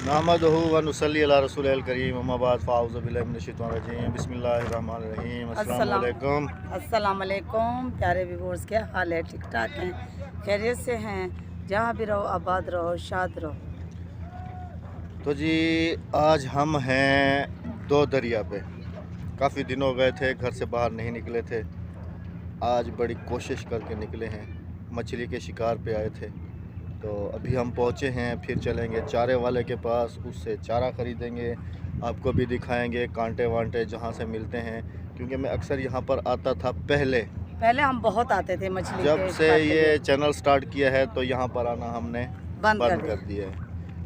नहमदुहु व नुसल्ली अला रसूलिल करीम अम्मा बाद फ़ाऊज़ु बिल्लाहि मिनश शैतानिर रजीम बिस्मिल्लाहिर रहमानिर रहीम। अस्सलामु अलैकुम। अस्सलाम वालेकुम प्यारे व्यूअर्स, क्या हाल है? ठीक ठाक हैं, खैरियत से हैं? जहाँ भी रहो आबाद रहो, शाद रहो। तो जी आज हम हैं दो दरिया पे। काफ़ी दिन हो गए थे, घर से बाहर नहीं निकले थे। आज बड़ी कोशिश करके निकले हैं, मछली के शिकार पे आए थे। तो अभी हम पहुँचे हैं, फिर चलेंगे चारे वाले के पास, उससे चारा ख़रीदेंगे, आपको भी दिखाएंगे कांटे वांटे जहाँ से मिलते हैं। क्योंकि मैं अक्सर यहाँ पर आता था पहले हम बहुत आते थे मछली जब के से शिकार के ये लिए। चैनल स्टार्ट किया है तो यहाँ पर आना हमने बंद बंद कर दिया है।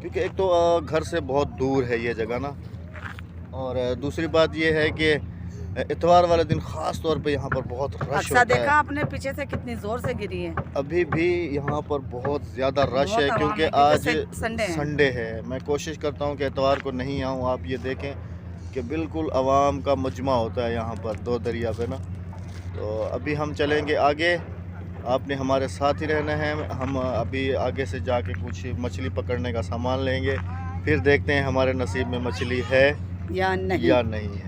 क्योंकि एक तो घर से बहुत दूर है ये जगह ना, और दूसरी बात ये है कि इतवार वाले दिन ख़ास तौर पे यहाँ पर बहुत रश अक्सर होता देखा है। आपने पीछे से कितनी जोर से गिरी है। अभी भी यहाँ पर बहुत ज़्यादा रश बहुत है आवाम क्योंकि है, आज संडे है। संडे है। मैं कोशिश करता हूँ कि इतवार को नहीं आऊँ। आप ये देखें कि बिल्कुल आवाम का मजमा होता है यहाँ पर दो दरिया पे ना। तो अभी हम चलेंगे आगे, आपने हमारे साथ ही रहना है। हम अभी आगे से जाके कुछ मछली पकड़ने का सामान लेंगे, फिर देखते हैं हमारे नसीब में मछली है या नहीं है।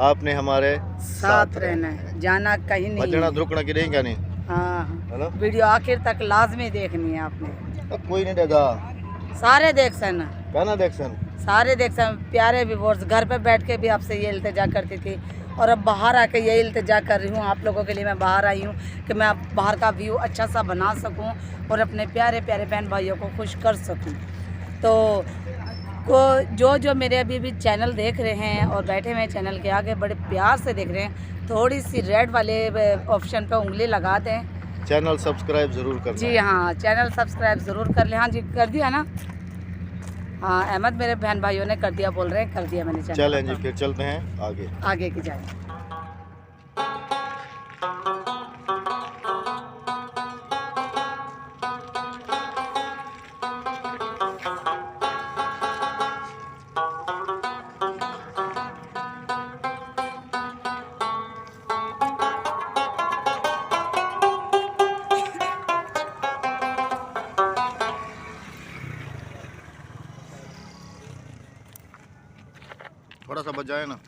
आपने हमारे साथ रहना है, जाना कहीं नहीं बचना है। दुरुकना की नहीं क्या नहीं। हाँ, हेलो, वीडियो आखिर तक लाजमी देखनी है आपने। कोई नहीं देगा सारे देख सन, कहना देख सन। सारे देख सन प्यारे व्यूअर्स। घर पे बैठ के भी आपसे ये इल्तिजा करती थी और अब बाहर आके ये इल्तिजा कर रही हूँ। आप लोगों के लिए मैं बाहर आई हूँ कि मैं बाहर का व्यू अच्छा सा बना सकूँ और अपने प्यारे प्यारे बहन भाइयों को खुश कर सकूँ। तो जो मेरे अभी भी चैनल देख रहे हैं और बैठे हुए चैनल के आगे बड़े प्यार से देख रहे हैं, थोड़ी सी रेड वाले ऑप्शन पे उंगली लगा दें। चैनल सब्सक्राइब ज़रूर कर जी हाँ, चैनल सब्सक्राइब ज़रूर कर लें। हाँ जी, कर दिया ना। हाँ, अहमद मेरे बहन भाइयों ने कर दिया, बोल रहे हैं कर दिया मैंने चैनल। चलें जी, फिर चलते हैं आगे की जाए। थोड़ा सा बजाए ना।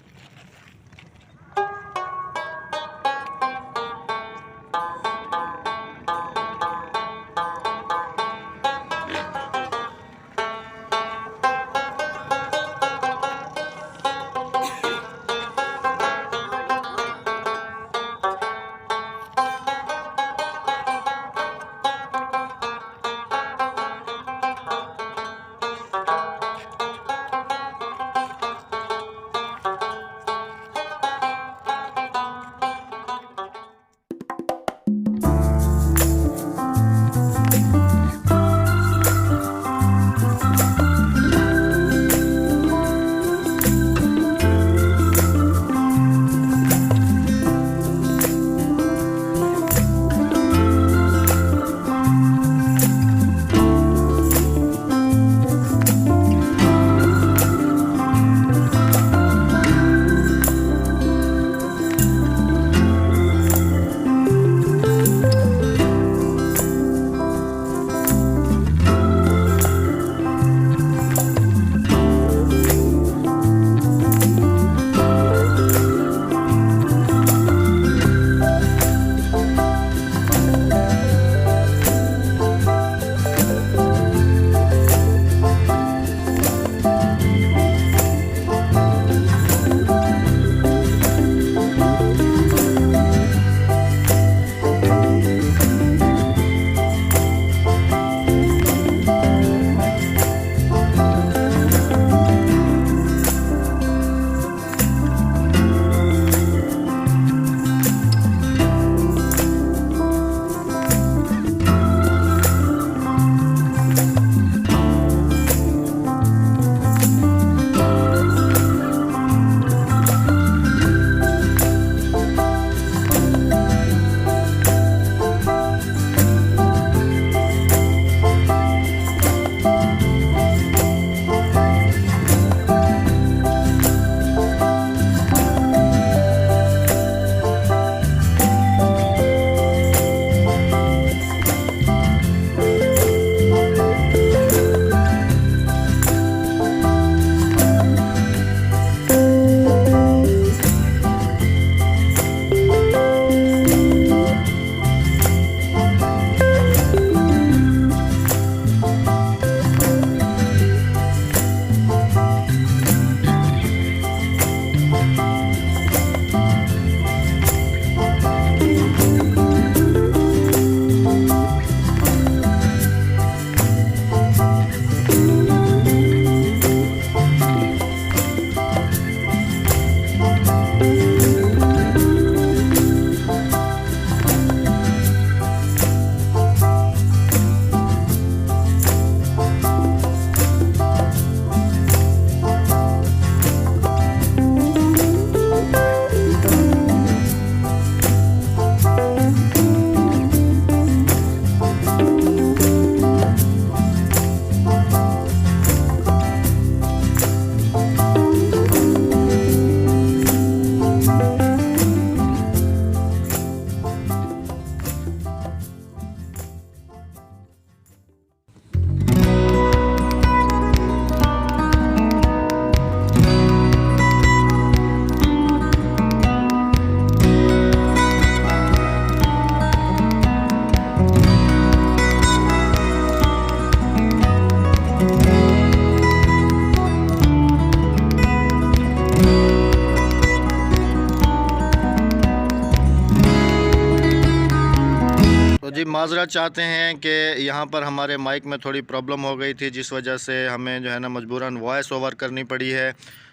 माजरत चाहते हैं कि यहाँ पर हमारे माइक में थोड़ी प्रॉब्लम हो गई थी, जिस वजह से हमें जो है ना मजबूरन वॉइस ओवर करनी पड़ी है।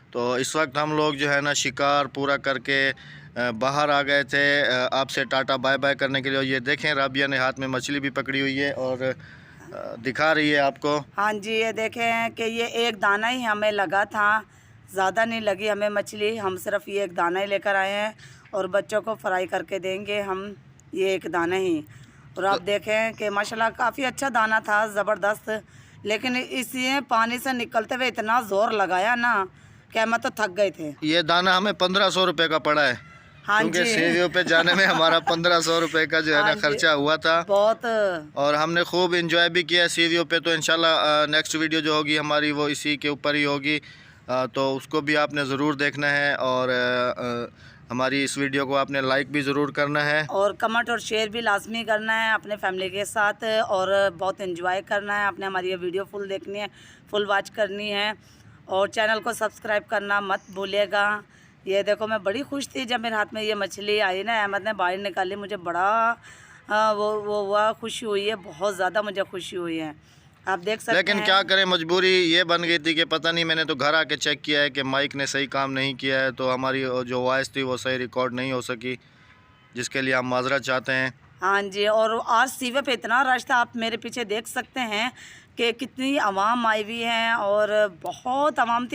तो इस वक्त हम लोग जो है ना शिकार पूरा करके बाहर आ गए थे आपसे टाटा बाय बाय करने के लिए। ये देखें राबिया ने हाथ में मछली भी पकड़ी हुई है और दिखा रही है आपको। हाँ जी, ये देखें कि ये एक दाना ही हमें लगा था, ज़्यादा नहीं लगी हमें मछली। हम सिर्फ ये एक दाना ही लेकर आए हैं और बच्चों को फ्राई करके देंगे हम ये एक दाना ही। और आप देखें कि माशाल्लाह काफ़ी अच्छा दाना था, ज़बरदस्त। लेकिन इसी पानी से निकलते हुए इतना ज़ोर लगाया ना कि हम तो थक गए थे। ये दाना हमें 1500 रुपये का पड़ा है। हाँ क्योंकि जी, सीवियों पे जाने में हमारा 1500 रुपये का जो है ना हाँ जी, खर्चा हुआ था बहुत। और हमने खूब इंजॉय भी किया सीवियों पे। तो इंशाल्लाह नेक्स्ट वीडियो जो होगी हमारी वो इसी के ऊपर ही होगी, तो उसको भी आपने ज़रूर देखना है और हमारी इस वीडियो को आपने लाइक भी ज़रूर करना है और कमेंट और शेयर भी लाजमी करना है अपने फैमिली के साथ और बहुत एंजॉय करना है। आपने हमारी ये वीडियो फुल देखनी है, फुल वॉच करनी है और चैनल को सब्सक्राइब करना मत भूलिएगा। ये देखो, मैं बड़ी खुश थी जब मेरे हाथ में ये मछली आई ना, अहमद ने बाहर निकाली, मुझे बड़ा वो खुशी हुई है, बहुत ज़्यादा मुझे खुशी हुई है, आप देख सकते हैं। लेकिन क्या करें, मजबूरी ये बन गई थी कि पता नहीं, मैंने तो घर आके चेक किया है कि माइक ने सही काम नहीं किया है, तो हमारी जो वॉइस थी वो सही रिकॉर्ड नहीं हो सकी, जिसके लिए हम माजरत चाहते हैं। हाँ जी, और आज सीवे पे इतना रश था, आप मेरे पीछे देख सकते हैं कि कितनी आवाम आई हुई है और बहुत आवाम थी।